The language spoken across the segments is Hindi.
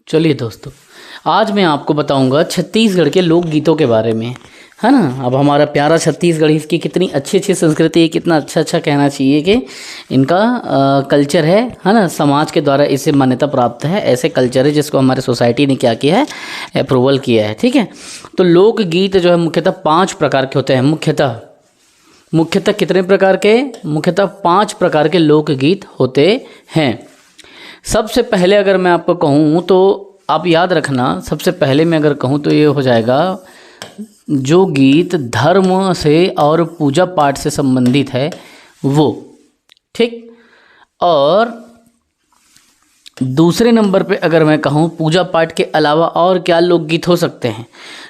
चलिए दोस्तों, आज मैं आपको बताऊंगा छत्तीसगढ़ के लोकगीतों के बारे में, है ना। अब हमारा प्यारा छत्तीसगढ़, इसकी कितनी अच्छी अच्छी संस्कृति है, कितना अच्छा अच्छा कहना चाहिए कि इनका कल्चर है ना। समाज के द्वारा इसे मान्यता प्राप्त है, ऐसे कल्चर है जिसको हमारे सोसाइटी ने क्या किया है, अप्रूवल किया है। ठीक है, तो लोकगीत जो है मुख्यतः 5 प्रकार के होते हैं। मुख्यतः कितने प्रकार के? मुख्यतः 5 प्रकार के लोकगीत होते हैं। सबसे पहले अगर मैं आपको कहूँ तो आप याद रखना, सबसे पहले मैं अगर कहूँ तो ये हो जाएगा जो गीत धर्म से और पूजा पाठ से संबंधित है वो। ठीक, और दूसरे नंबर पे अगर मैं कहूँ पूजा पाठ के अलावा और क्या लोकगीत हो सकते हैं,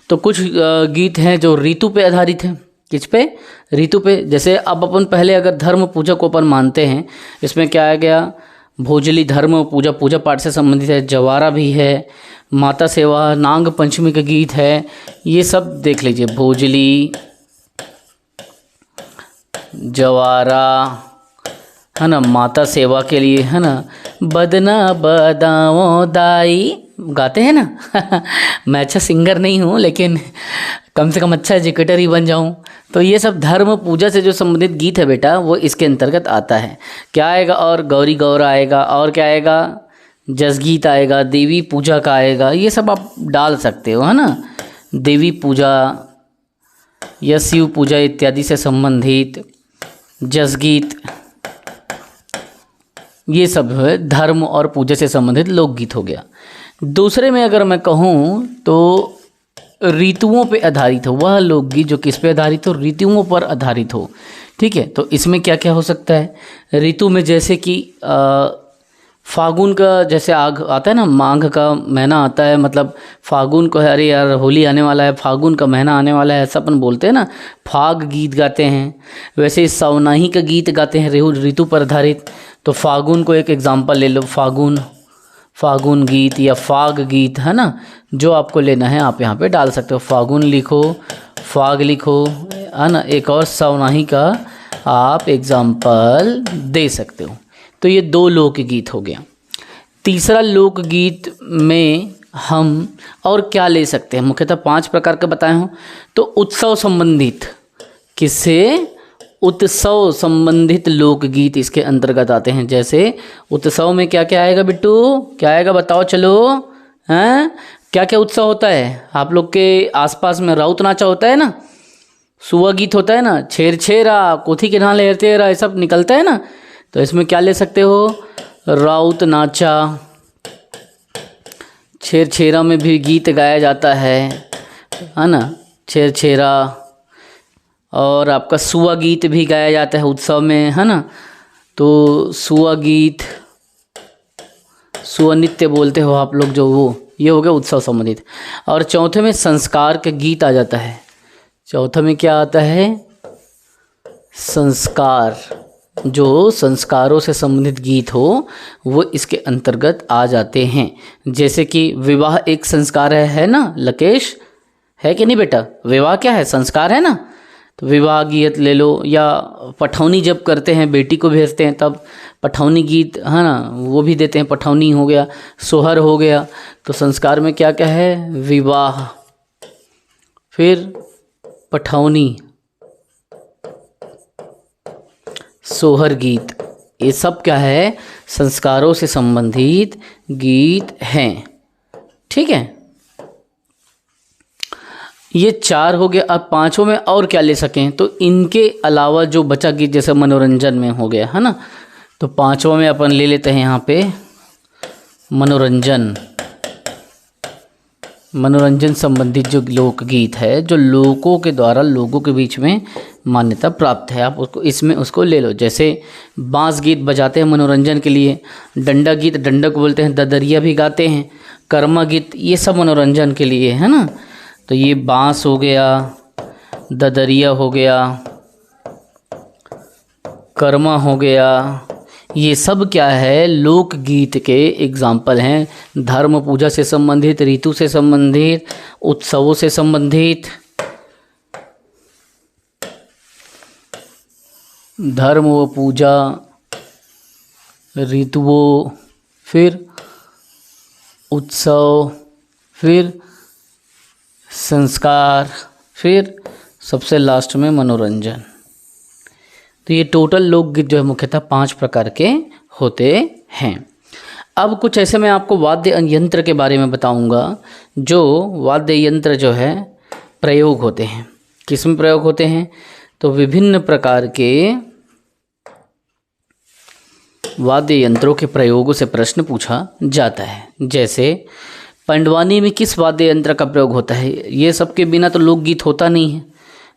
तो कुछ गीत हैं जो ऋतु पे आधारित हैं। किस पे? ऋतु पे। जैसे अब अपन पहले अगर धर्म पूजा को अपन मानते हैं, इसमें क्या आ गया? भोजली धर्म पूजा पाठ से संबंधित है, जवारा भी है, माता सेवा, नाग पंचमी का गीत है, ये सब देख लीजिए। भोजली, जवारा, है ना, माता सेवा के लिए, है ना, बदना बदाओ दाई गाते हैं ना मैं अच्छा सिंगर नहीं हूँ, लेकिन कम से कम अच्छा एजुकेटर ही बन जाऊँ। तो ये सब धर्म पूजा से जो संबंधित गीत है बेटा, वो इसके अंतर्गत आता है। क्या आएगा? और गौरी गौरा आएगा, और क्या आएगा? जसगीत आएगा, देवी पूजा का आएगा, ये सब आप डाल सकते हो, है ना। देवी पूजा या शिव पूजा इत्यादि से संबंधित जसगीत, ये सब है धर्म और पूजा से संबंधित लोकगीत हो गया। दूसरे में अगर मैं कहूँ तो ऋतुओं पे आधारित हो, वह लोकगीत जो किस पे आधारित हो? ऋतुओं पर आधारित हो। ठीक है, तो इसमें क्या क्या हो सकता है? ऋतु में जैसे कि फागुन का जैसे आग आता है ना, माघ का महीना आता है, मतलब फागुन को है, अरे यार होली आने वाला है, फागुन का महीना आने वाला है, ऐसा अपन बोलते हैं ना, फाग गीत गाते हैं। वैसे सवनाही का गीत गाते हैं ऋतु पर आधारित। तो फागुन को एक एग्जाम्पल ले लो, फागुन गीत या फाग गीत, है ना। जो आपको लेना है आप यहाँ पे डाल सकते हो। फागुन लिखो, फाग लिखो, है ना। एक और सवनाही का आप एग्जाम्पल दे सकते हो। तो ये 2 लोकगीत हो गया। तीसरा लोकगीत में हम और क्या ले सकते हैं? मुख्यतः 5 प्रकार के बताए हों तो उत्सव संबंधित, किससे? उत्सव संबंधित लोकगीत इसके अंतर्गत आते हैं। जैसे उत्सव में क्या क्या आएगा बिट्टू? क्या आएगा बताओ, चलो। हैं, क्या क्या उत्सव होता है आप लोग के आसपास में? राउत नाचा होता है ना, सुआ गीत होता है ना, छेर छेरा, कोथी के नाल हेरतेरा, ये सब निकलता है ना। तो इसमें क्या ले सकते हो? राउत नाचा, छेर छेरा में भी गीत गाया जाता है ना, छेर छेरा। और आपका सुआ गीत भी गाया जाता है उत्सव में, है ना। तो सुआ गीत, सुआ नृत्य बोलते हो आप लोग जो, वो ये हो गया उत्सव संबंधित। और चौथे में संस्कार का गीत आ जाता है। चौथे में क्या आता है? संस्कार, जो संस्कारों से संबंधित गीत हो वो इसके अंतर्गत आ जाते हैं। जैसे कि विवाह एक संस्कार है ना लकेश, है कि नहीं बेटा? विवाह क्या है? संस्कार है ना। तो विवाह गीत ले लो, या पठौनी जब करते हैं, बेटी को भेजते हैं तब पठौनी गीत, है ना, वो भी देते हैं। पठौनी हो गया, सोहर हो गया। तो संस्कार में क्या क्या है? विवाह, फिर पठौनी, सोहर गीत, ये सब क्या है? संस्कारों से संबंधित गीत हैं। ठीक है, ये 4 हो गया। अब 5वें में और क्या ले सकें? तो इनके अलावा जो बचा गीत, जैसे मनोरंजन में हो गया, है ना। तो 5वां में अपन ले लेते हैं यहाँ पे मनोरंजन संबंधित जो लोकगीत है, जो लोगों के द्वारा लोगों के बीच में मान्यता प्राप्त है, आप उसको ले लो। जैसे बांस गीत बजाते हैं मनोरंजन के लिए, डंडा गीत, डंडा को बोलते हैं, ददरिया भी गाते हैं, कर्मा गीत, ये सब मनोरंजन के लिए, है ना। तो ये बांस हो गया, ददरिया हो गया, कर्मा हो गया, ये सब क्या है? लोकगीत के एग्जाम्पल हैं। धर्म पूजा से संबंधित, ऋतु से संबंधित, उत्सवों से संबंधित, धर्म व पूजा, ऋतुओं, फिर उत्सव, फिर संस्कार, फिर सबसे लास्ट में मनोरंजन। तो ये टोटल लोकगीत जो है मुख्यतः 5 प्रकार के होते हैं। अब कुछ ऐसे मैं आपको वाद्य यंत्र के बारे में बताऊंगा जो वाद्य यंत्र जो है प्रयोग होते हैं। किस में प्रयोग होते हैं? तो विभिन्न प्रकार के वाद्य यंत्रों के प्रयोगों से प्रश्न पूछा जाता है। जैसे पंडवानी में किस वाद्य यंत्र का प्रयोग होता है? ये सब के बिना तो लोकगीत होता नहीं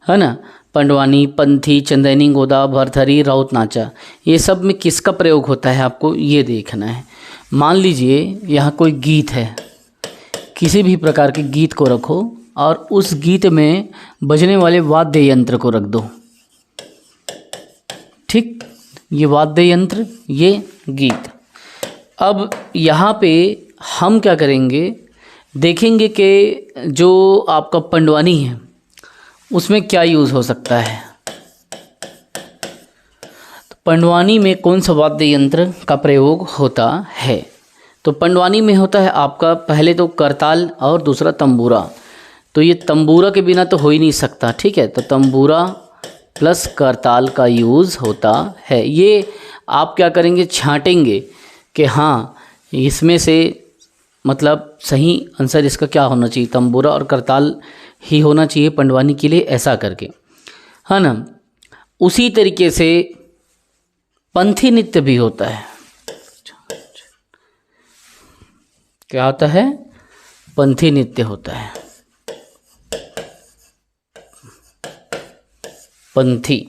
है ना। पंडवानी, पंथी, चंदैनी, गोदा, भरथरी, राउत नाचा, ये सब में किसका प्रयोग होता है आपको ये देखना है। मान लीजिए यहाँ कोई गीत है, किसी भी प्रकार के गीत को रखो और उस गीत में बजने वाले वाद्य यंत्र को रख दो। ठीक, ये वाद्य यंत्र, ये गीत। अब यहाँ पे हम क्या करेंगे, देखेंगे कि जो आपका पंडवानी है उसमें क्या यूज़ हो सकता है। तो पंडवानी में कौन सा वाद्य यंत्र का प्रयोग होता है? तो पंडवानी में होता है आपका पहले तो करताल और दूसरा तंबूरा। तो ये तंबूरा के बिना तो हो ही नहीं सकता। ठीक है, तो तंबूरा प्लस करताल का यूज़ होता है। ये आप क्या करेंगे, छांटेंगे कि हाँ इसमें से मतलब सही आंसर इसका क्या होना चाहिए, तंबूरा और करताल ही होना चाहिए पंडवानी के लिए, ऐसा करके, है ना। उसी तरीके से पंथी नृत्य भी होता है। क्या होता है? पंथी नृत्य होता है। पंथी,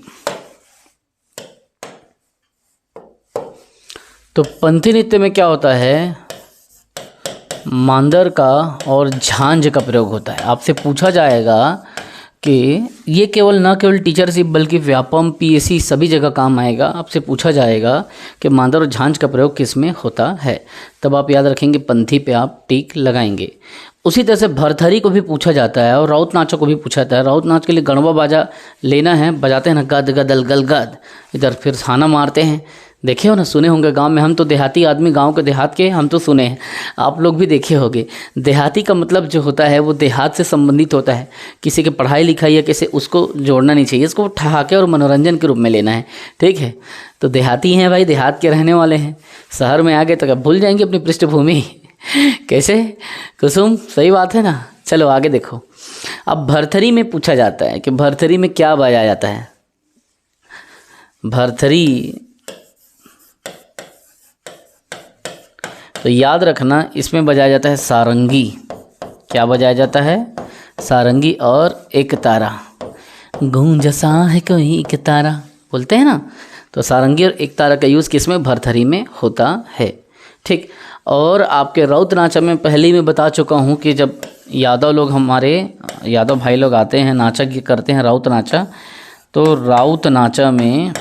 तो पंथी नृत्य में क्या होता है, मांदर का और झांझ का प्रयोग होता है। आपसे पूछा जाएगा कि ये न केवल टीचरशिप बल्कि व्यापम, पीएससी सभी जगह काम आएगा। आपसे पूछा जाएगा कि मांदर और झांझ का प्रयोग किस में होता है, तब आप याद रखेंगे पंथी पे आप टिक लगाएंगे। उसी तरह से भरथरी को भी पूछा जाता है और राउत नाचों को भी पूछा जाता है। राउत नाच के लिए गणवा बाजा लेना है, बजाते हैं ना, गद गदल गल गद, इधर फिर छाना मारते हैं। देखे हो ना, सुने होंगे गांव में, हम तो देहाती आदमी, गांव के देहात के, हम तो सुने हैं, आप लोग भी देखे होंगे। देहाती का मतलब जो होता है वो देहात से संबंधित होता है। किसी के पढ़ाई लिखाई या किसी उसको जोड़ना नहीं चाहिए, इसको ठहाके और मनोरंजन के रूप में लेना है। ठीक है, तो देहाती हैं भाई, देहात के रहने वाले हैं। शहर में आ गए तो क्या भूल जाएंगे अपनी पृष्ठभूमि। कैसे कुसुम, सही बात है ना। चलो आगे देखो। अब भरथरी में पूछा जाता है कि भरथरी में क्या बजाया जाता है। भरथरी तो याद रखना, इसमें बजाया जाता है सारंगी। क्या बजाया जाता है? सारंगी और एक तारा। गूंज सा है कोई एक तारा बोलते हैं ना, तो सारंगी और एक तारा का यूज़ किसमें? भरथरी में होता है। ठीक, और आपके राउत नाचा में पहले ही मैं बता चुका हूँ कि जब यादव लोग, हमारे यादव भाई लोग आते हैं, नाचा करते हैं राउत नाचा, तो राउत नाचा में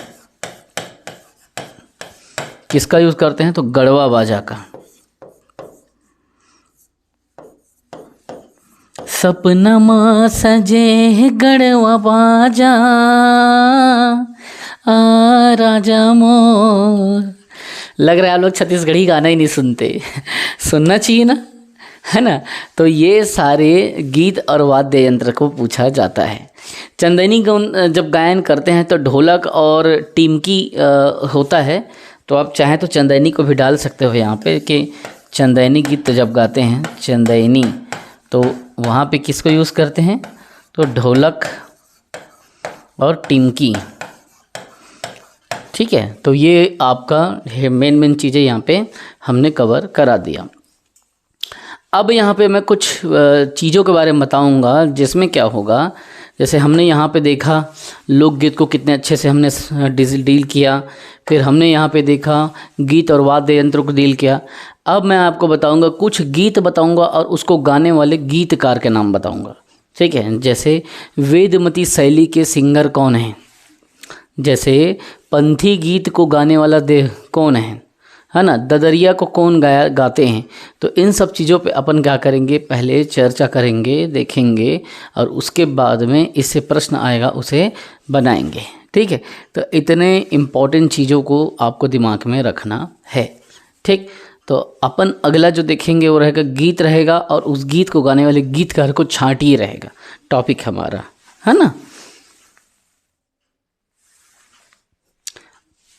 किसका यूज़ करते हैं? तो गढ़वा बाजा का। सपनमा सजे गढ़वा बाजा आ राजा मोर। लग रहा है आप लोग छत्तीसगढ़ी गाना ही नहीं सुनते। सुनना चाहिए ना, है ना। तो ये सारे गीत और वाद्य यंत्र को पूछा जाता है। चंदैनी जब गायन करते हैं तो ढोलक और टिमकी होता है। तो आप चाहें तो चंदैनी को भी डाल सकते हो यहाँ पे कि चंदैनी गीत जब गाते हैं चंदैनी, तो वहाँ पे किसको यूज़ करते हैं? तो ढोलक और टिमकी। ठीक है, तो ये आपका मेन चीज़ें यहाँ पे हमने कवर करा दिया। अब यहाँ पे मैं कुछ चीज़ों के बारे में बताऊँगा जिसमें क्या होगा। जैसे हमने यहाँ पे देखा लोकगीत को कितने अच्छे से हमने डील किया, फिर हमने यहाँ पे देखा गीत और वाद्य यंत्रों को डील किया। अब मैं आपको बताऊँगा, कुछ गीत बताऊँगा और उसको गाने वाले गीतकार के नाम बताऊँगा। ठीक है, जैसे वेदमती शैली के सिंगर कौन हैं, जैसे पंथी गीत को गाने वाला कौन है ना, ददरिया को कौन गाते हैं। तो इन सब चीज़ों पे अपन क्या करेंगे, पहले चर्चा करेंगे, देखेंगे, और उसके बाद में इससे प्रश्न आएगा उसे बनाएंगे। ठीक है, तो इतने इम्पॉर्टेंट चीज़ों को आपको दिमाग में रखना है। ठीक, तो अपन अगला जो देखेंगे वो रहेगा गीत रहेगा, और उस गीत को गाने वाले गीतकार को छांटिए रहेगा टॉपिक हमारा, है ना।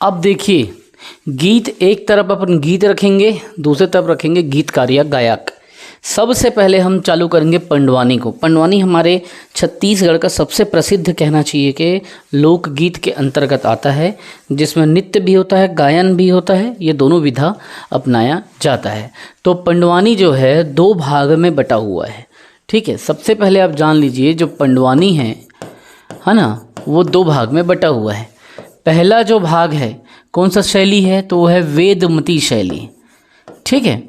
अब देखिए, गीत एक तरफ अपन गीत रखेंगे, दूसरी तरफ रखेंगे गीतकार या गायक। सबसे पहले हम चालू करेंगे पंडवानी को। पंडवानी हमारे छत्तीसगढ़ का सबसे प्रसिद्ध कहना चाहिए कि लोकगीत के अंतर्गत आता है, जिसमें नृत्य भी होता है, गायन भी होता है, ये दोनों विधा अपनाया जाता है। तो पंडवानी जो है 2 भाग में बटा हुआ है, ठीक है। सबसे पहले आप जान लीजिए जो पंडवानी है ना, वो 2 भाग में बटा हुआ है। पहला जो भाग है कौन सा शैली है, तो वो है वेदमती शैली, ठीक है,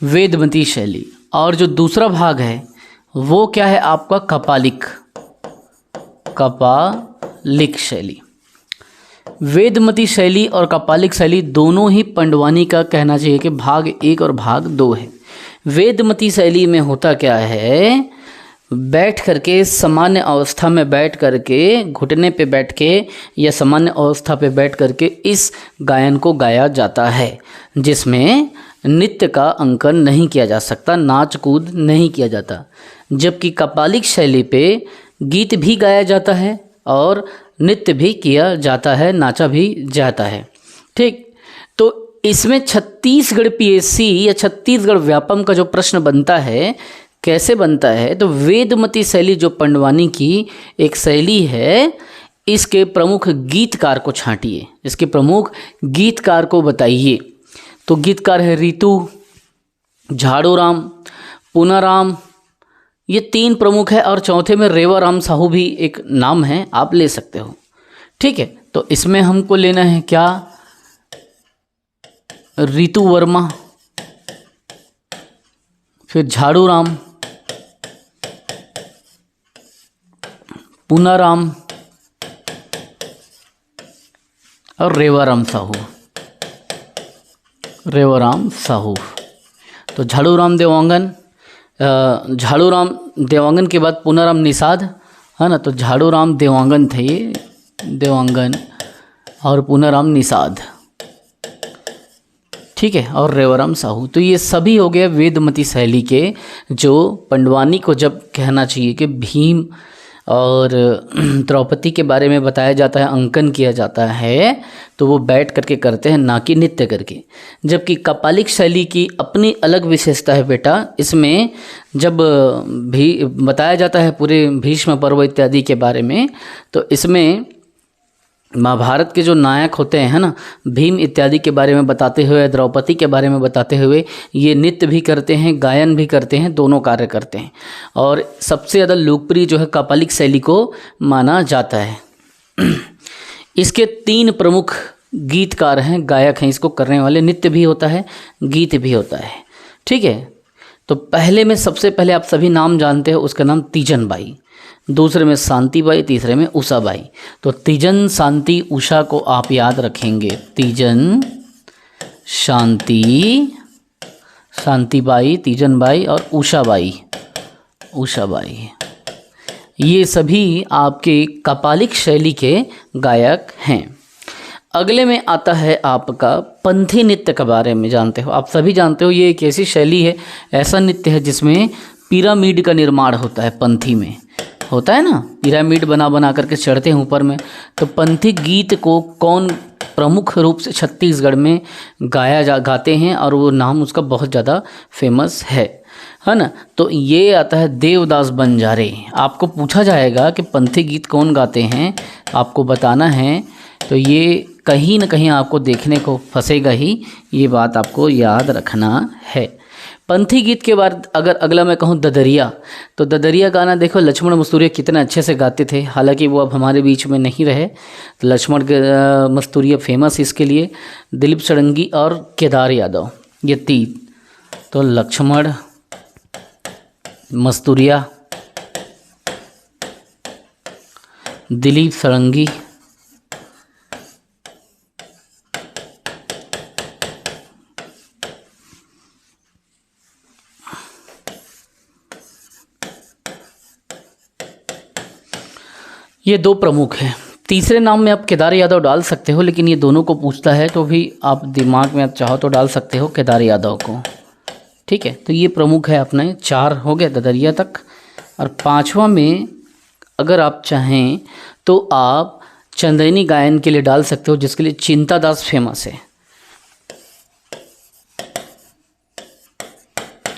वेदमती शैली। और जो दूसरा भाग है वो क्या है आपका कपालिक शैली। वेदमती शैली और कपालिक शैली दोनों ही पंडवानी का कहना चाहिए कि भाग 1 और भाग 2 है। वेदमती शैली में होता क्या है, बैठ करके सामान्य अवस्था में बैठ करके, घुटने पे बैठ के या सामान्य अवस्था पे बैठ करके इस गायन को गाया जाता है, जिसमें नृत्य का अंकन नहीं किया जा सकता, नाच कूद नहीं किया जाता। जबकि कपालिक शैली पे गीत भी गाया जाता है और नृत्य भी किया जाता है, नाचा भी जाता है, ठीक। तो इसमें छत्तीसगढ़ पीएससी या छत्तीसगढ़ व्यापम का जो प्रश्न बनता है, कैसे बनता है, तो वेदमती शैली जो पंडवानी की एक शैली है, इसके प्रमुख गीतकार को छांटिए, इसके प्रमुख गीतकार को बताइए। तो गीतकार है ऋतु, झाड़ूराम, पूनाराम, ये 3 प्रमुख है, और चौथे में रेवाराम साहू भी एक नाम है, आप ले सकते हो, ठीक है। तो इसमें हमको लेना है क्या, ऋतु वर्मा, फिर झाड़ूराम, पूनाराम और रेवाराम साहू। तो झाड़ूराम देवांगन के बाद पूनाराम निषाद, है ना। तो झाड़ूराम देवांगन थे ये, देवांगन और पूनाराम निषाद, ठीक है, और रेवाराम साहू। तो ये सभी हो गए वेदमती शैली के, जो पंडवानी को जब कहना चाहिए कि भीम और द्रौपदी के बारे में बताया जाता है, अंकन किया जाता है, तो वो बैठ करके करते हैं, ना कि नृत्य करके। जबकि कपालिक शैली की अपनी अलग विशेषता है बेटा, इसमें जब भी बताया जाता है पूरे भीष्म पर्व इत्यादि के बारे में, तो इसमें महाभारत के जो नायक होते हैं, है ना, भीम इत्यादि के बारे में बताते हुए, द्रौपदी के बारे में बताते हुए, ये नृत्य भी करते हैं, गायन भी करते हैं, दोनों कार्य करते हैं। और सबसे ज़्यादा लोकप्रिय जो है कपालिक शैली को माना जाता है। इसके 3 प्रमुख गीतकार हैं, गायक हैं इसको करने वाले, नृत्य भी होता है, गीत भी होता है, ठीक है। तो पहले में सबसे पहले आप सभी नाम जानते हो, उसका नाम तीजन बाई, दूसरे में शांति बाई, तीसरे में उषा बाई। तो तीजन, शांति, उषा को आप याद रखेंगे, तीजन, शांति बाई, तीजन बाई और उषा बाई, ये सभी आपके कपालिक शैली के गायक हैं। अगले में आता है आपका पंथी नृत्य के बारे में जानते हो। आप सभी जानते हो ये एक ऐसी शैली है, ऐसा नृत्य है जिसमें पिरामिड का निर्माण होता है। पंथी में होता है ना, पिरामिड बना करके चढ़ते हैं ऊपर में। तो पंथी गीत को कौन प्रमुख रूप से छत्तीसगढ़ में गाते हैं, और वो नाम उसका बहुत ज़्यादा फेमस है ना। तो ये आता है देवदास बंजारे। आपको पूछा जाएगा कि पंथी गीत कौन गाते हैं, आपको बताना है, तो ये कहीं ना कहीं आपको देखने को फंसेगा ही, ये बात आपको याद रखना है। पंथी गीत के बाद अगर अगला मैं कहूँ ददरिया, तो ददरिया गाना देखो लक्ष्मण मस्तूरिया कितना अच्छे से गाते थे, हालांकि वो अब हमारे बीच में नहीं रहे। तो लक्ष्मण मस्तूरिया फेमस इसके लिए, दिलीप षडंगी और केदार यादव, ये 3। तो लक्ष्मण मस्तूरिया, दिलीप षडंगी, ये 2 प्रमुख हैं। तीसरे नाम में आप केदार यादव डाल सकते हो, लेकिन ये दोनों को पूछता है तो भी आप दिमाग में चाहो तो डाल सकते हो केदार यादव को। ठीक है, तो ये प्रमुख है अपने, 4 हो गए ददरिया तक। और 5वां में अगर आप चाहें तो आप चंदेनी गायन के लिए डाल सकते हो, जिसके लिए चिंता दास फेमस है।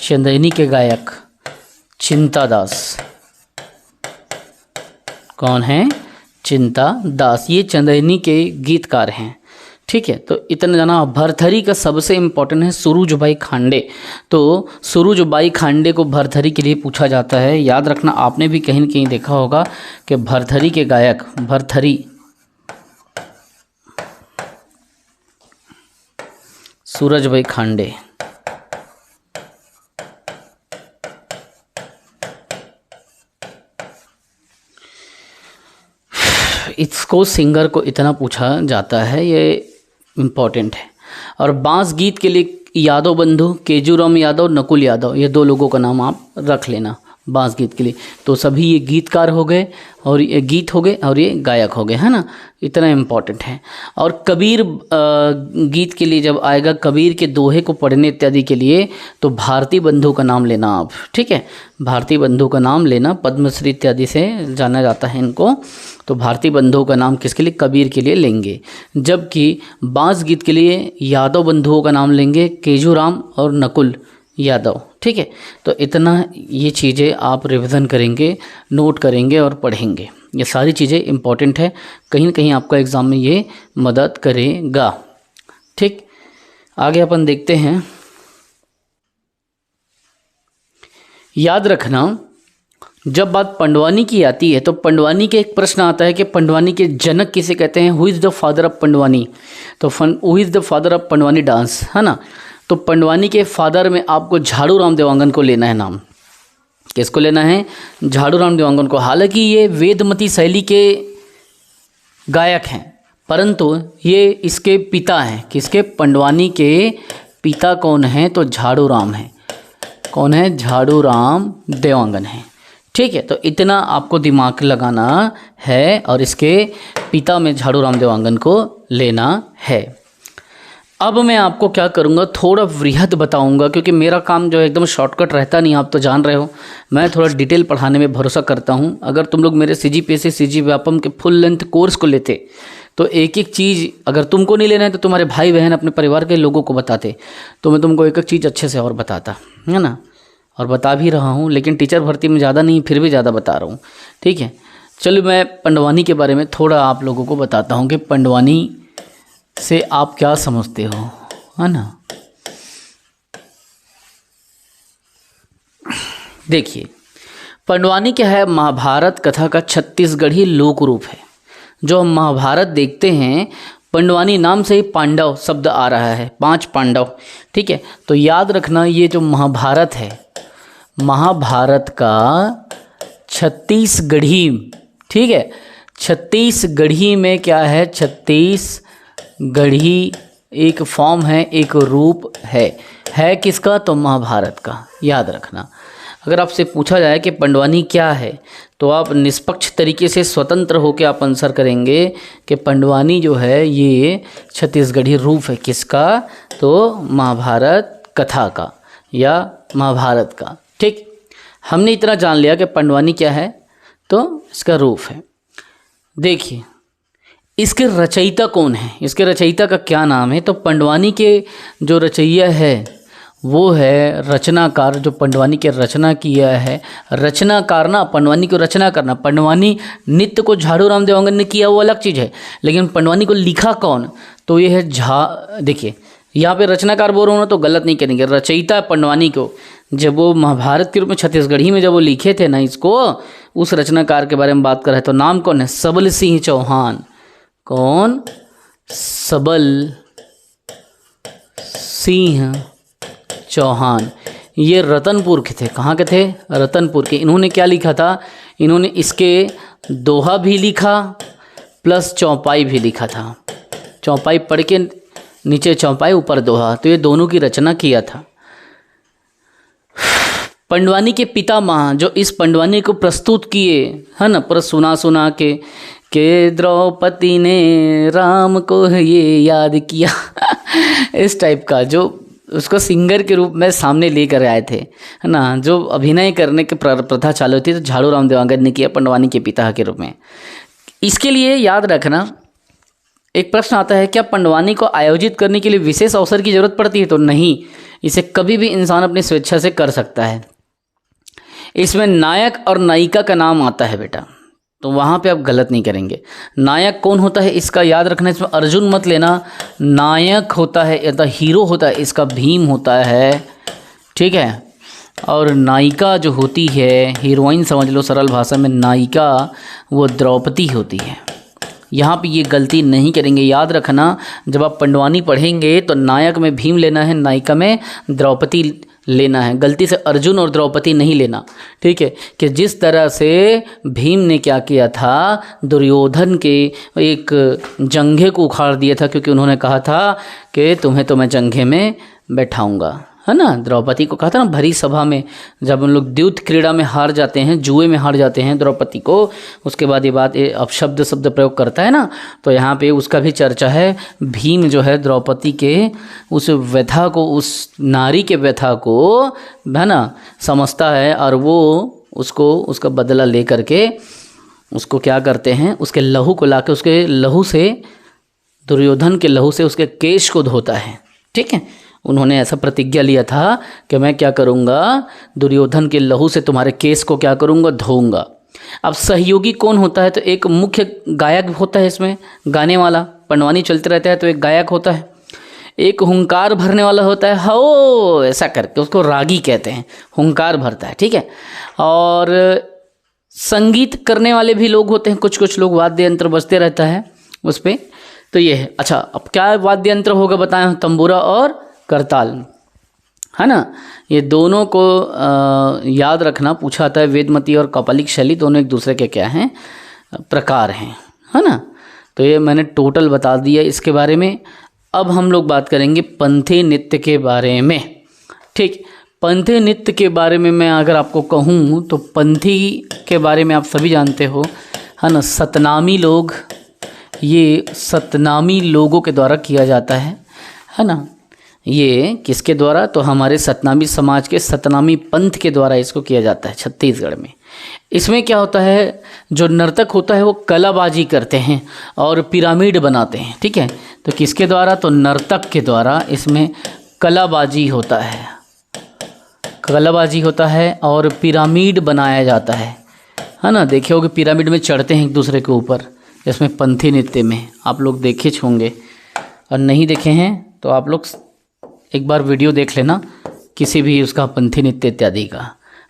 चंदेनी के गायक चिंता दास कौन है? चिंता दास, ये चंदेनी के गीतकार हैं। ठीक है, तो इतना जाना। भरथरी का सबसे इम्पोर्टेंट है सुरुजबाई खांडे। तो सुरुजबाई खांडे को भरथरी के लिए पूछा जाता है। याद रखना, आपने भी कहीं न कहीं देखा होगा कि भरथरी के गायक भरथरी सूरजबाई खांडे। इसको सिंगर को इतना पूछा जाता है, ये इम्पोर्टेंट है। और बांस गीत के लिए यादव बंधु, केजूराम यादव, नकुल यादव, ये 2 लोगों का नाम आप रख लेना बांस गीत के लिए। तो सभी ये गीतकार हो गए और ये गीत हो गए और ये गायक हो गए, है ना, इतना इम्पोर्टेंट है। और कबीर गीत के लिए जब आएगा, कबीर के दोहे को पढ़ने इत्यादि के लिए, तो भारती बंधु का नाम लेना आप। ठीक है, भारती बंधु का नाम लेना, पद्मश्री इत्यादि से जाना जाता है इनको। तो भारती बंधुओं का नाम किसके लिए? कबीर के लिए लेंगे। जबकि बांस गीत के लिए यादव बंधुओं का नाम लेंगे, केजूराम और नकुल यादव। ठीक है, तो इतना ये चीज़ें आप रिवीजन करेंगे, नोट करेंगे और पढ़ेंगे। ये सारी चीज़ें इम्पॉर्टेंट है, कहीं ना कहीं आपका एग्ज़ाम में ये मदद करेगा। ठीक, आगे अपन देखते हैं। याद रखना, जब बात पंडवानी की आती है तो पंडवानी के एक प्रश्न आता है कि पंडवानी के जनक किसे कहते हैं? Who is the father of Pandavani? तो who is the father of Pandavani dance, है ना। तो पंडवानी के फादर में आपको झाड़ू राम देवांगन को लेना है नाम। किसको लेना है? झाड़ू राम देवांगन को। हालांकि ये वेदमती शैली के गायक हैं, परंतु ये इसके पिता हैं। किसके? पंडवानी के पिता कौन हैं? तो झाड़ू राम हैं। कौन है? झाड़ू राम देवांगन है। ठीक है, तो इतना आपको दिमाग लगाना है और इसके पिता में झाड़ू राम देवांगन को लेना है। अब मैं आपको क्या करूँगा, थोड़ा वृहद बताऊँगा, क्योंकि मेरा काम जो है एकदम शॉर्टकट रहता नहीं, आप तो जान रहे हो। मैं थोड़ा डिटेल पढ़ाने में भरोसा करता हूँ। अगर तुम लोग मेरे CGPSC CG व्यापम के फुल लेंथ कोर्स को लेते तो एक एक चीज़, अगर तुमको नहीं लेना है तो तुम्हारे भाई बहन अपने परिवार के लोगों को बताते, तो मैं तुमको एक एक चीज़ अच्छे से और बताता, है ना। और बता भी रहा हूँ, लेकिन टीचर भर्ती में ज़्यादा नहीं, फिर भी ज़्यादा बता रहा हूँ। ठीक है, चलो मैं पंडवानी के बारे में थोड़ा आप लोगों को बताता हूँ कि पंडवानी से आप क्या समझते हो, है ना। देखिए, पंडवानी क्या है? महाभारत कथा का छत्तीसगढ़ी लोक रूप है। जो हम महाभारत देखते हैं, पंडवानी नाम से ही पांडव शब्द आ रहा है, 5 पांडव। ठीक है, तो याद रखना, ये जो महाभारत है, महाभारत का छत्तीसगढ़ी, ठीक है, छत्तीसगढ़ी में क्या है? छत्तीसगढ़ी एक फॉर्म है, एक रूप है किसका? तो महाभारत का। याद रखना, अगर आपसे पूछा जाए कि पंडवानी क्या है, तो आप निष्पक्ष तरीके से स्वतंत्र होकर आप आंसर करेंगे कि पंडवानी जो है ये छत्तीसगढ़ी रूप है। किसका? तो महाभारत कथा का या महाभारत का। ठीक, हमने इतना जान लिया कि पंडवानी क्या है, तो इसका रूप है। देखिए, इसके रचयिता कौन है? इसके रचयिता का क्या नाम है? तो पंडवानी के जो रचयिता है वो है रचनाकार, जो पंडवानी के रचना किया है। रचनाकार ना, पंडवानी को रचना करना। पंडवानी नृत्य को झाड़ू राम देवांगन ने किया, वो अलग चीज़ है, लेकिन पंडवानी को लिखा कौन? तो ये है देखिए, यहाँ पे रचनाकार बोल रहा हूँ ना, तो गलत नहीं करेंगे। रचयिता पंडवानी को, जब वो महाभारत के रूप में छत्तीसगढ़ी में जब वो लिखे थे ना इसको, उस रचनाकार के बारे में बात कर रहे हैं। तो नाम कौन है? सबल सिंह चौहान। कौन? सबल सिंह चौहान। ये रतनपुर के थे। कहाँ के थे? रतनपुर के। इन्होंने क्या लिखा था? इन्होंने इसके दोहा भी लिखा प्लस चौपाई भी लिखा था। चौपाई पढ़ के नीचे चौपाई, ऊपर दोहा, तो ये दोनों की रचना किया था। पंडवानी के पितामह जो इस पंडवानी को प्रस्तुत किए, है ना, पर सुना के कि द्रौपदी ने राम को ये याद किया इस टाइप का जो उसको सिंगर के रूप में सामने लेकर आए थे, है ना। जो अभिनय करने की प्रथा चालू थी तो झाड़ू राम देवांगन ने किया पंडवानी के पिता के रूप में। इसके लिए याद रखना, एक प्रश्न आता है क्या पंडवानी को आयोजित करने के लिए विशेष अवसर की जरूरत पड़ती है? तो नहीं, इसे कभी भी इंसान अपनी स्वेच्छा से कर सकता है। इसमें नायक और नायिका का नाम आता है बेटा, तो वहाँ पे आप गलत नहीं करेंगे। नायक कौन होता है इसका याद रखना, इसमें अर्जुन मत लेना। नायक होता है या हीरो होता है इसका भीम होता है, ठीक है। और नायिका जो होती है, हीरोइन समझ लो सरल भाषा में, नायिका वो द्रौपदी होती है। यहाँ पे ये गलती नहीं करेंगे, याद रखना। जब आप पंडवानी पढ़ेंगे तो नायक में भीम लेना है, नायिका में द्रौपदी लेना है। गलती से अर्जुन और द्रौपदी नहीं लेना, ठीक है। कि जिस तरह से भीम ने क्या किया था, दुर्योधन के एक जंघे को उखाड़ दिया था, क्योंकि उन्होंने कहा था कि तुम्हें तो मैं जंघे में बैठाऊंगा, है ना। द्रौपदी को कहा था ना भरी सभा में, जब उन लोग द्यूत क्रीड़ा में हार जाते हैं, जुए में हार जाते हैं द्रौपदी को, उसके बाद ये बात अपशब्द शब्द प्रयोग करता है ना, तो यहाँ पे उसका भी चर्चा है। भीम जो है द्रौपदी के उस व्यथा को, उस नारी के व्यथा को, है ना, समझता है, और वो उसको उसका बदला ले करके उसको क्या करते हैं, उसके लहू को लाके, उसके लहू से, दुर्योधन के लहू से उसके केश को धोता है, ठीक है। उन्होंने ऐसा प्रतिज्ञा लिया था कि मैं क्या करूँगा, दुर्योधन के लहू से तुम्हारे केस को क्या करूँगा, धोऊंगा। अब सहयोगी कौन होता है, तो एक मुख्य गायक होता है इसमें, गाने वाला। पंडवानी चलते रहता है तो एक गायक होता है, एक हुंकार भरने वाला होता है, हो ऐसा करके उसको रागी कहते हैं, हुंकार भरता है, ठीक है। और संगीत करने वाले भी लोग होते हैं, कुछ कुछ लोग, वाद्य यंत्र बजते रहता है उस पर, तो ये है। अच्छा, अब क्या वाद्य यंत्र होगा बताएं, तंबूरा और करताल, है ना। ये दोनों को याद रखना, पूछा आता है। वेदमती और कपालिक शैली दोनों एक दूसरे के क्या हैं, प्रकार हैं, है ना। तो ये मैंने टोटल बता दिया इसके बारे में। अब हम लोग बात करेंगे पंथी नृत्य के बारे में, ठीक। पंथी नृत्य के बारे में मैं अगर आपको कहूँ तो पंथी के बारे में आप सभी जानते हो, है ना। सतनामी लोग, ये सतनामी लोगों के द्वारा किया जाता है ना। ये किसके द्वारा, तो हमारे सतनामी समाज के सतनामी पंथ के द्वारा इसको किया जाता है छत्तीसगढ़ में। इसमें क्या होता है, जो नर्तक होता है वो कलाबाजी करते हैं और पिरामिड बनाते हैं, ठीक है। तो किसके द्वारा, तो नर्तक के द्वारा इसमें कलाबाजी होता है, कलाबाजी होता है और पिरामिड बनाया जाता है ना। देखे होगे पिरामिड में चढ़ते हैं एक दूसरे के ऊपर, जिसमें पंथी नृत्य में आप लोग देखे होंगे, और नहीं देखे हैं तो आप लोग एक बार वीडियो देख लेना किसी भी उसका पंथी नृत्य इत्यादि का,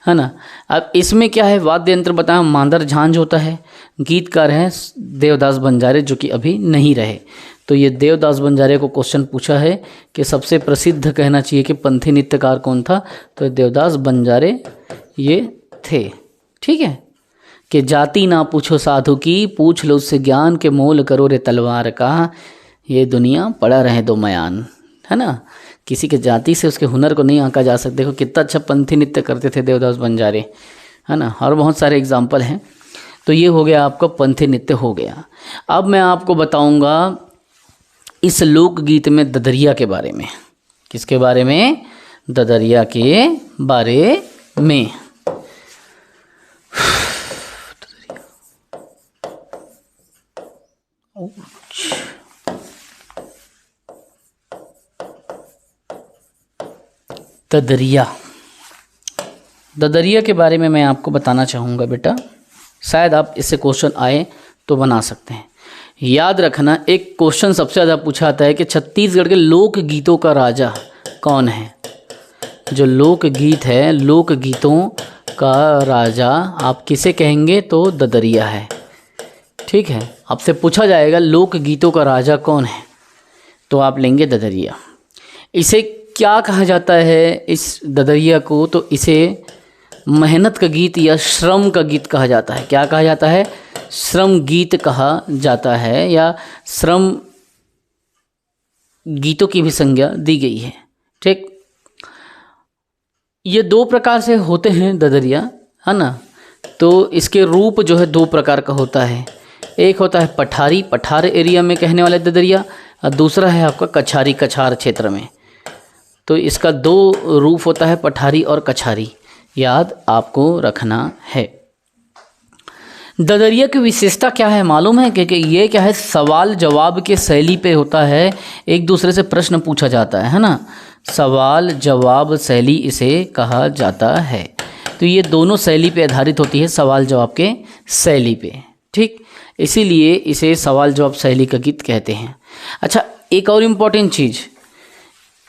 है ना। अब इसमें क्या है, वाद्य यंत्र बताएं, मांदर झांझ होता है। गीतकार हैं देवदास बंजारे, जो कि अभी नहीं रहे। तो ये देवदास बंजारे को क्वेश्चन पूछा है कि सबसे प्रसिद्ध कहना चाहिए कि पंथी नृत्यकार कौन था, तो देवदास बंजारे ये थे, ठीक है। कि जाति ना पूछो साधु की, पूछ लो उससे ज्ञान के मोल करो रे तलवार का, ये दुनिया पड़ा रहे दो मयान, है ना। किसी के जाति से उसके हुनर को नहीं आंका जा सकता। देखो कितना अच्छा पंथी नृत्य करते थे देवदास बंजारे, है ना। और बहुत सारे एग्जाम्पल हैं। तो ये हो गया आपका पंथी नृत्य हो गया। अब मैं आपको बताऊंगा इस लोकगीत में ददरिया के बारे में। किसके बारे में, ददरिया के बारे में। ददरिया, ददरिया के बारे में मैं आपको बताना चाहूँगा बेटा, शायद आप इससे क्वेश्चन आए तो बना सकते हैं। याद रखना, एक क्वेश्चन सबसे ज़्यादा पूछा जाता है कि छत्तीसगढ़ के लोक गीतों का राजा कौन है। जो लोकगीत है, लोकगीतों का राजा आप किसे कहेंगे, तो ददरिया है, ठीक है। आपसे पूछा जाएगा लोकगीतों का राजा कौन है, तो आप लेंगे ददरिया। इसे क्या कहा जाता है, इस ददरिया को, तो इसे मेहनत का गीत या श्रम का गीत कहा जाता है। क्या कहा जाता है, श्रम गीत कहा जाता है, या श्रम गीतों की भी संज्ञा दी गई है, ठीक। ये दो प्रकार से होते हैं ददरिया, है ना। तो इसके रूप जो है दो प्रकार का होता है। एक होता है पठारी, पठार एरिया में कहने वाला ददरिया, और दूसरा है आपका कछारी, कछार क्षेत्र में। तो इसका दो रूप होता है, पठारी और कछारी, याद आपको रखना है। ददरिया की विशेषता क्या है मालूम है? क्योंकि ये क्या है, सवाल जवाब के शैली पे होता है, एक दूसरे से प्रश्न पूछा जाता है ना, सवाल जवाब शैली इसे कहा जाता है। तो ये दोनों शैली पे आधारित होती है, सवाल जवाब के शैली पे, ठीक, इसीलिए इसे सवाल जवाब शैली का गीत कहते हैं। अच्छा, एक और इम्पॉर्टेंट चीज़,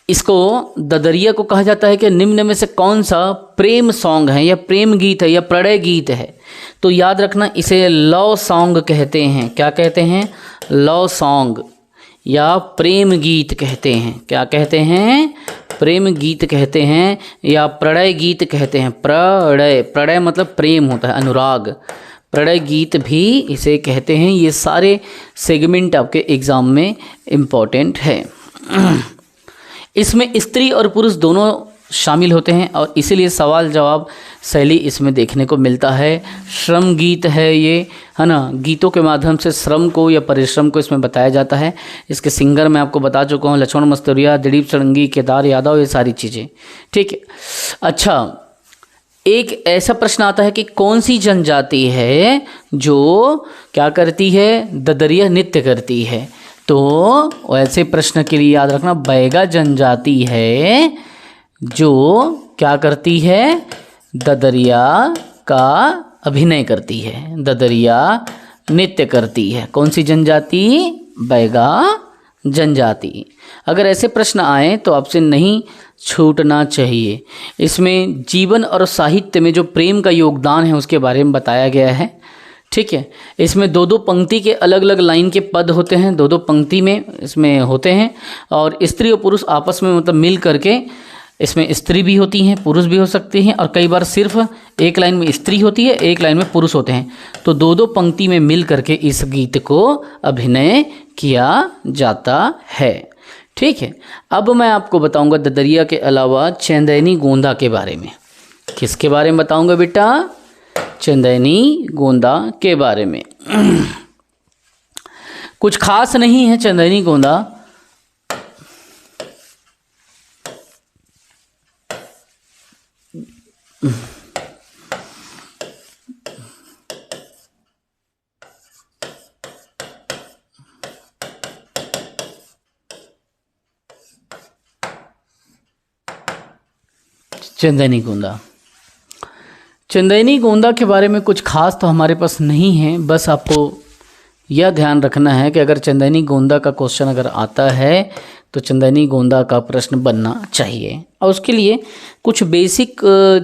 इसको ददरिया को कहा जाता है कि निम्न में से कौन सा प्रेम सॉन्ग है या प्रेम गीत है या प्रणय गीत है? तो याद रखना, इसे लव सॉन्ग कहते हैं। क्या कहते हैं? लव सॉन्ग या प्रेम गीत कहते हैं। क्या कहते हैं? प्रेम गीत कहते हैं या प्रणय गीत कहते हैं। प्रणय, प्रणय मतलब प्रेम होता है, अनुराग, प्रणय गीत भी इसे कहते हैं। ये सारे सेगमेंट आपके एग्ज़ाम में इम्पॉर्टेंट है। इसमें स्त्री और पुरुष दोनों शामिल होते हैं और इसीलिए सवाल जवाब शैली इसमें देखने को मिलता है। श्रम गीत है ये, है ना, गीतों के माध्यम से श्रम को या परिश्रम को इसमें बताया जाता है। इसके सिंगर मैं आपको बता चुका हूँ, लक्ष्मण मस्तूरिया, दिलीप षडंगी, केदार यादव, ये सारी चीज़ें, ठीक है। अच्छा, एक ऐसा प्रश्न आता है कि कौन सी जनजाति है जो क्या करती है? ददरिया नृत्य करती है। तो ऐसे प्रश्न के लिए याद रखना, बैगा जनजाति है जो क्या करती है? ददरिया का अभिनय करती है, ददरिया नृत्य करती है। कौन सी जनजाति? बैगा जनजाति। अगर ऐसे प्रश्न आए तो आपसे नहीं छूटना चाहिए। इसमें जीवन और साहित्य में जो प्रेम का योगदान है उसके बारे में बताया गया है, ठीक है। इसमें दो दो पंक्ति के अलग अलग लाइन के पद होते हैं, दो दो पंक्ति में इसमें होते हैं, और स्त्री और पुरुष आपस में मतलब मिल करके, इसमें स्त्री भी होती हैं, पुरुष भी हो सकते हैं, और कई बार सिर्फ एक लाइन में स्त्री होती है, एक लाइन में पुरुष होते हैं। तो दो दो पंक्ति में मिल करके इस गीत को अभिनय किया जाता है, ठीक है। अब मैं आपको बताऊंगा ददरिया के अलावा चंदैनी गोंदा के बारे में। किसके बारे में बताऊंगा बेटा? चंदैनी गोंदा के बारे में। कुछ खास नहीं है चंदैनी गोंदा, चंदैनी गोंदा। चंदैनी गोंदा के बारे में कुछ खास तो हमारे पास नहीं है, बस आपको यह ध्यान रखना है कि अगर चंदैनी गोंदा का क्वेश्चन अगर आता है तो चंदैनी गोंदा का प्रश्न बनना चाहिए। और उसके लिए कुछ बेसिक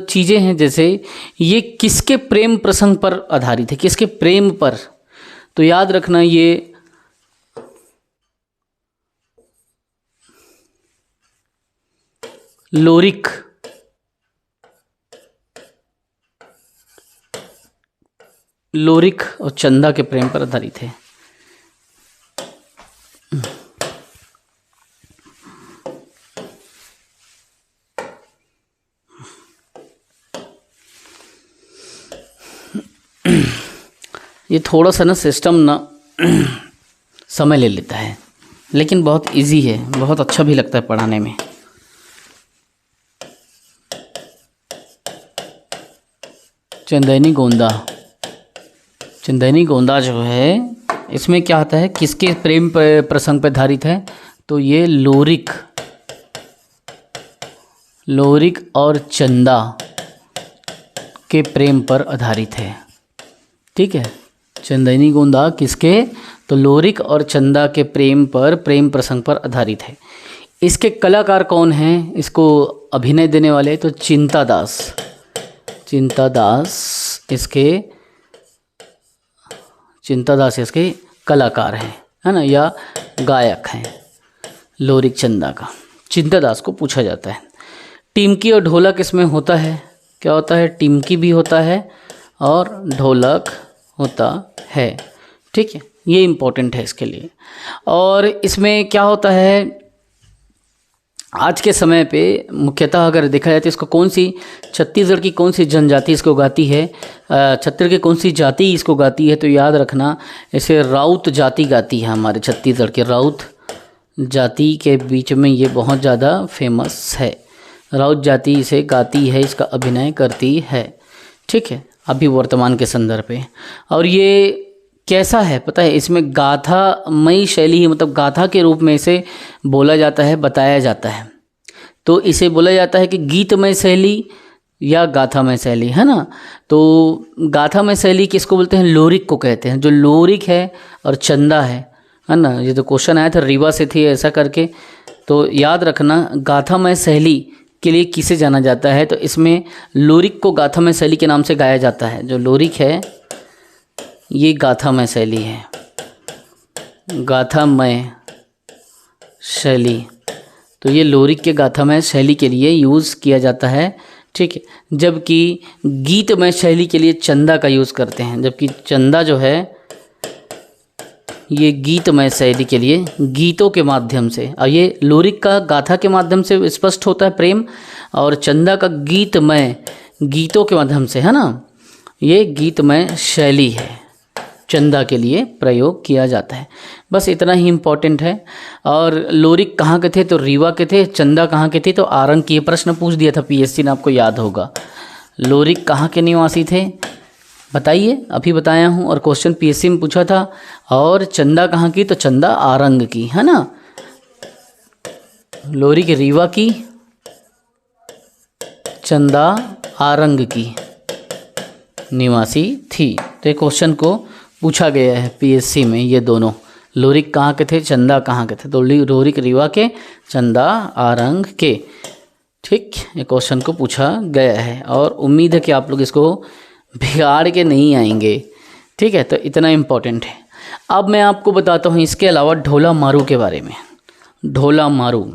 चीज़ें हैं, जैसे ये किसके प्रेम प्रसंग पर आधारित है, किसके प्रेम पर? तो याद रखना, ये लोरिक, लोरिक और चंदा के प्रेम पर आधारित है। ये थोड़ा सा ना सिस्टम ना समय ले लेता है, लेकिन बहुत इजी है, बहुत अच्छा भी लगता है पढ़ाने में। चंदैनी गोंदा, चंदैनी गोंदा जो है इसमें क्या आता है, किसके प्रेम प्रसंग पर आधारित है? तो ये लोरिक, लोरिक और चंदा के प्रेम पर आधारित है, ठीक है। चंदैनी गोंदा किसके? तो लोरिक और चंदा के प्रेम पर, प्रेम प्रसंग पर आधारित है। इसके कलाकार कौन हैं, इसको अभिनय देने वाले? तो चिंता दास, चिंता दास इसके, चिंता दास इसके कलाकार हैं, है ना, या गायक हैं लोरिक चंदा का। चिंता दास को पूछा जाता है। टिमकी और ढोलक इसमें होता है, क्या होता है? टिमकी भी होता है और ढोलक होता है, ठीक है। ये इम्पोर्टेंट है इसके लिए। और इसमें क्या होता है, आज के समय पे मुख्यतः अगर देखा जाए तो इसको कौन सी छत्तीसगढ़ की कौन सी जनजाति इसको गाती है, छत्तीसगढ़ की कौन सी जाति इसको गाती है, तो याद रखना इसे राउत जाति गाती है। हमारे छत्तीसगढ़ के राउत जाति के बीच में ये बहुत ज़्यादा फेमस है। राउत जाति इसे गाती है, इसका अभिनय करती है। ठीक है, अभी वर्तमान के संदर्भ पे। और ये कैसा है पता है, इसमें गाथामयी शैली, मतलब गाथा के रूप में इसे बोला जाता है, बताया जाता है। तो इसे बोला जाता है कि गीतमय शैली या गाथामय शैली, है ना। तो गाथामय शैली किसको बोलते हैं, लोरिक को कहते हैं। जो लोरिक है और चंदा है ना, ये तो क्वेश्चन आया था रीवा से थी ऐसा करके। तो याद रखना गाथामय शैली के लिए किसे जाना जाता है, तो इसमें लोरिक को गाथामय शैली के नाम से गाया जाता है। जो लोरिक है ये गाथामय शैली है, गाथामय शैली। तो ये लोरिक के गाथामय शैली के लिए यूज़ किया जाता है। ठीक है, जबकि गीतमय शैली के लिए चंदा का यूज़ करते हैं। जबकि चंदा जो है ये गीतमय शैली के लिए गीतों के माध्यम से, और ये लोरिक का गाथा के माध्यम से स्पष्ट होता है प्रेम, और चंदा का गीतमय गीतों के माध्यम से, है ना। ये गीतमय शैली है, चंदा के लिए प्रयोग किया जाता है। बस इतना ही इम्पोर्टेंट है। और लोरिक कहाँ के थे, तो रीवा के थे। चंदा कहाँ के थे, तो आरंग की। ये प्रश्न पूछ दिया था पीएससी ने, आपको याद होगा। लोरिक कहाँ के निवासी थे बताइए, अभी बताया हूँ। और क्वेश्चन पीएससी में पूछा था। और चंदा कहाँ की, तो चंदा आरंग की, है ना। लोरिक रीवा की, चंदा आरंग की निवासी थी। तो क्वेश्चन को पूछा गया है पीएससी में, ये दोनों लोरिक कहाँ के थे, चंदा कहाँ के थे। तो लोरिक रीवा के, चंदा आरंग के। ठीक, ये क्वेश्चन को पूछा गया है और उम्मीद है कि आप लोग इसको बिगाड़ के नहीं आएंगे। ठीक है, तो इतना इम्पोर्टेंट है। अब मैं आपको बताता हूँ इसके अलावा ढोला मारू के बारे में। ढोला मारू,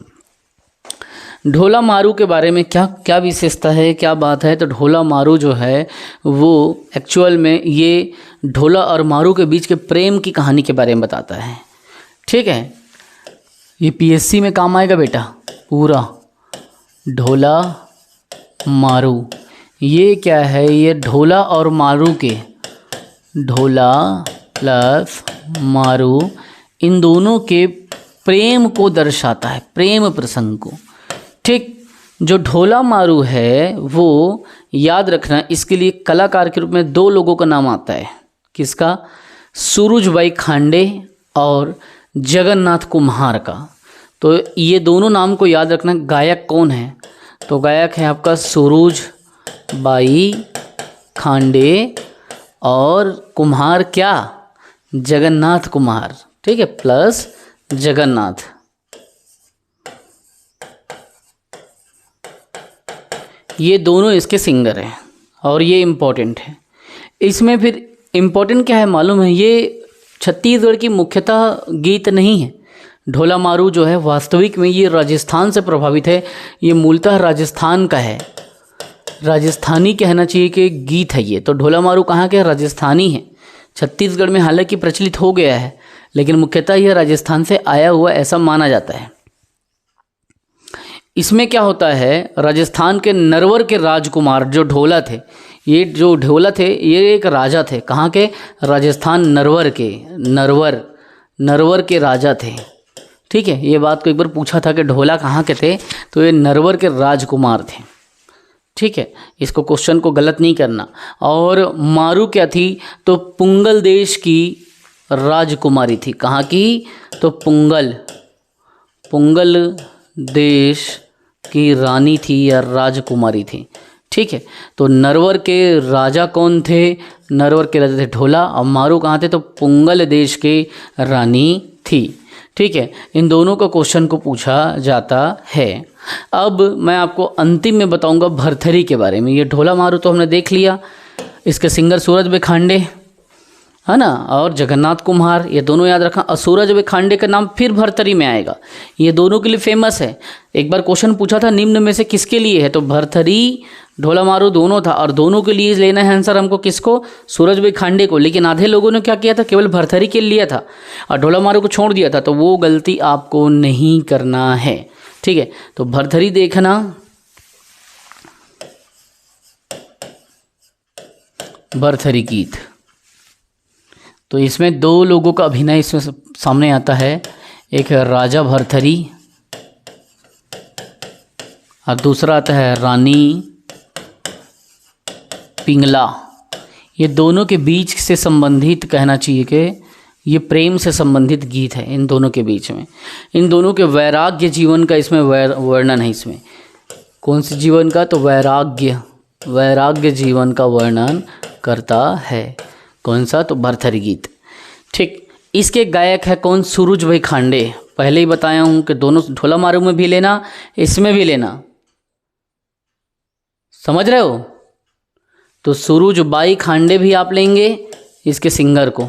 ढोला मारू के बारे में क्या क्या विशेषता है, क्या बात है। तो ढोला मारू जो है वो एक्चुअल में ये ढोला और मारू के बीच के प्रेम की कहानी के बारे में बताता है। ठीक है, ये पीएससी में काम आएगा बेटा पूरा। ढोला मारू ये क्या है, ये ढोला और मारू के, ढोला प्लस मारू, इन दोनों के प्रेम को दर्शाता है, प्रेम प्रसंग को। ठीक, जो ढोला मारू है वो याद रखना, इसके लिए कलाकार के रूप में दो लोगों का नाम आता है। किसका, सूरजबाई खांडे और जगन्नाथ कुम्हार का। तो ये दोनों नाम को याद रखना। गायक कौन है, तो गायक है आपका सूरजबाई खांडे, और कुम्हार क्या, जगन्नाथ कुम्हार। ठीक है, प्लस जगन्नाथ। ये दोनों इसके सिंगर हैं और ये इम्पोर्टेंट है। इसमें फिर इम्पोर्टेंट क्या है मालूम है, ये छत्तीसगढ़ की मुख्यतः गीत नहीं है। ढोला मारू जो है वास्तविक में ये राजस्थान से प्रभावित है। ये मूलतः राजस्थान का है, राजस्थानी कहना चाहिए कि गीत है ये। तो ढोला मारू कहाँ के, राजस्थानी है। छत्तीसगढ़ में हालांकि प्रचलित हो गया है, लेकिन मुख्यतः यह राजस्थान से आया हुआ ऐसा माना जाता है। इसमें क्या होता है, राजस्थान के नरवर के राजकुमार जो ढोला थे, ये जो ढोला थे ये एक राजा थे। कहाँ के, राजस्थान नरवर के, नरवर के राजा थे। ठीक है, ये बात को एक बार पूछा था कि ढोला कहाँ के थे, तो ये नरवर के राजकुमार थे। ठीक है, इसको क्वेश्चन को गलत नहीं करना। और मारू क्या थी, तो पुंगल देश की राजकुमारी थी। कहाँ की, तो पुंगल देश की रानी थी या राजकुमारी थी। ठीक है, तो नरवर के राजा कौन थे, नरवर के राजा थे ढोला, और मारू कहाँ थे, तो पुंगल देश के रानी थी। ठीक है, इन दोनों का क्वेश्चन को पूछा जाता है। अब मैं आपको अंतिम में बताऊंगा भरथरी के बारे में। ये ढोला मारू तो हमने देख लिया, इसके सिंगर सूरजबाई खांडे, है ना, और जगन्नाथ कुम्हार, ये दोनों याद रखना। और सूरजबाई खांडे का नाम फिर भरथरी में आएगा, ये दोनों के लिए फेमस है। एक बार क्वेश्चन पूछा था निम्न में से किसके लिए है, तो भरथरी ढोला मारू दोनों था, और दोनों के लिए लेना है आंसर हमको, किसको, सूरजबाई खांडे को। लेकिन आधे लोगों ने क्या किया था, केवल भरथरी के लिए लिया था और ढोला मारू को छोड़ दिया था। तो वो गलती आपको नहीं करना है। ठीक है, तो भरथरी देखना, भरथरी गीत। तो इसमें दो लोगों का अभिनय इसमें सामने आता है, एक है राजा भरथरी और दूसरा आता है रानी पिंगला। ये दोनों के बीच से संबंधित कहना चाहिए कि ये प्रेम से संबंधित गीत है इन दोनों के बीच में। इन दोनों के वैराग्य जीवन का इसमें वर्णन है। इसमें कौन से जीवन का? तो वैराग्य जीवन का वर्णन करता है। कौन सा? तो भरथरी गीत। ठीक, इसके गायक है कौन? सूरज भाई खांडे। पहले ही बताया हूँ कि दोनों ढोला मारू में भी लेना, इसमें भी लेना, समझ रहे हो? तो सूरज बाई खांडे भी आप लेंगे इसके सिंगर को।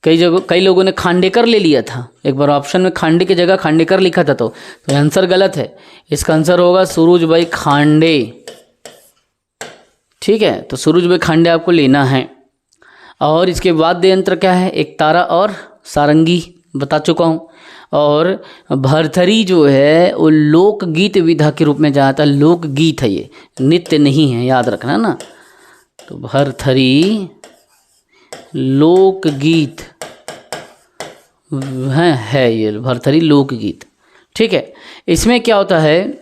कई लोगों ने खांडेकर ले लिया था, एक बार ऑप्शन में खांडे की जगह खांडेकर लिखा था, तो आंसर गलत है। इसका आंसर होगा सूरज भाई खांडे। ठीक है, तो सूरज भाई खांडे आपको लेना है। और इसके वाद्य यंत्र क्या है? एक तारा और सारंगी बता चुका हूँ। और भरथरी जो है वो लोकगीत विधा के रूप में जाता है। लोकगीत है, ये नृत्य नहीं है, याद रखना ना। तो भरथरी लोकगीत है ये भरथरी लोकगीत। ठीक है, इसमें क्या होता है,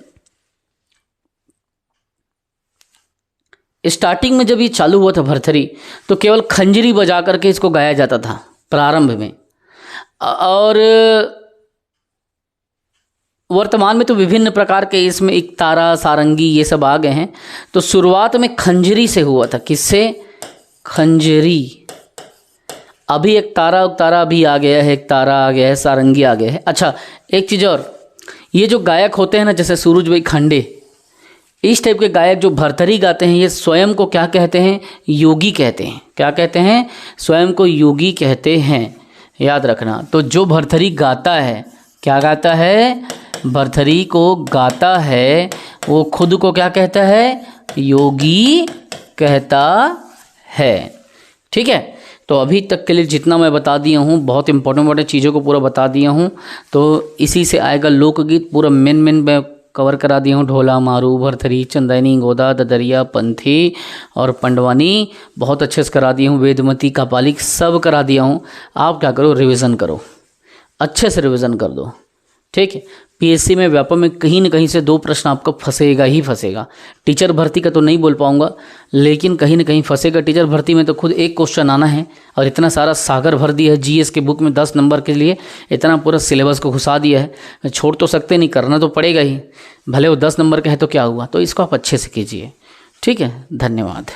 स्टार्टिंग में जब ये चालू हुआ था भरथरी, तो केवल खंजरी बजा करके इसको गाया जाता था प्रारंभ में। और वर्तमान में तो विभिन्न प्रकार के इसमें एक तारा, सारंगी ये सब आ गए हैं। तो शुरुआत में खंजरी से हुआ था। किससे? खंजरी। अभी एक तारा भी आ गया है, एक तारा आ गया है, सारंगी आ गया है। अच्छा, एक चीज़ और, ये जो गायक होते हैं ना, जैसे सूरज भाई खांडे, इस टाइप के गायक जो भरथरी गाते हैं, ये स्वयं को क्या कहते हैं? योगी कहते हैं। क्या कहते हैं? स्वयं को योगी कहते हैं, याद रखना। तो जो भरथरी गाता है, क्या गाता है? भरथरी को गाता है, वो खुद को क्या कहता है? योगी कहता है। ठीक है, तो अभी तक के लिए जितना मैं बता दिया हूँ, बहुत इंपॉर्टेंट चीज़ों को पूरा बता दिया हूँ। तो इसी से आएगा लोकगीत, पूरा मेन मैं कवर करा दिया हूँ। ढोला मारू, भरथरी, चंदैनी, गोदा, ददरिया, पंथी और पंडवानी बहुत अच्छे से करा दिया हूँ। वेदमती, कपालिक सब करा दिया हूँ। आप क्या करो? रिवीजन करो, अच्छे से रिवीजन कर दो। ठीक है, पीएससी में व्यापक में कहीं न कहीं से 2 प्रश्न आपको फंसेगा ही फंसेगा। टीचर भर्ती का तो नहीं बोल पाऊंगा, लेकिन कहीं न कहीं फंसेगा। टीचर भर्ती में तो खुद एक क्वेश्चन आना है, और इतना सारा सागर भर दिया है जीएस के बुक में 10 नंबर के लिए, इतना पूरा सिलेबस को घुसा दिया है। छोड़ तो सकते नहीं, करना तो पड़ेगा ही, भले वो 10 नंबर का है तो क्या हुआ। तो इसको आप अच्छे से कीजिए। ठीक है, धन्यवाद।